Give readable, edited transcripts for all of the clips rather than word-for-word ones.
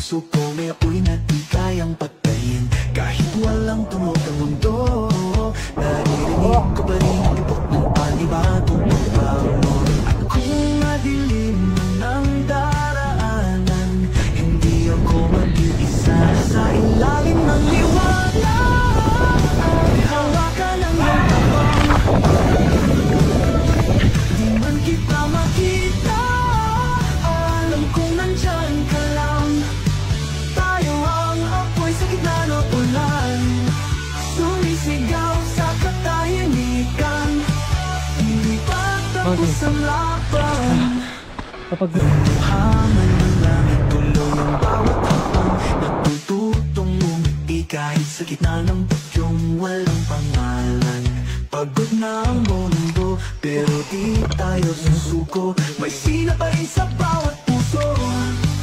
puso ko may apoy na di kayang patayin. Kahit walang tunog ang mundo, naririnig ko pa rin ang tibok ng panibagong pagbaon. At kung madilim ng daraanan, hindi ako mag-iisa sa ilalim ng liwanag. Hawakan ang iyong tabang, di man kita makita, alam kong nandyan ka lang. Tayo ang apoy sa gitna ng ulan, sumisigaw sa katahimikan. Hindi pa tapos ang laban. Lumahangan ng langit, tuloy ang bawat hakbang. Natututong umiti kahit sa gitna ng bagyong walang pangalan. Pagod na ang mundo, pero di tayo susuko. May sina pa rin sa bawat puso.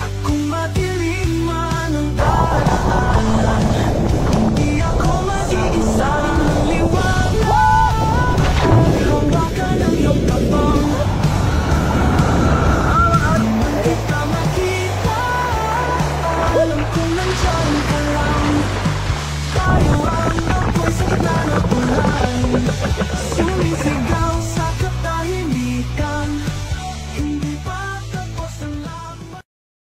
At kung madilim man ang daraanan, hindi ako mag-iisa ng liwanag. Hawakan ang iyong tabang, di ka makita, alam kong nandyan ka lang. Tayo ang apoy sa gitna ng ulan,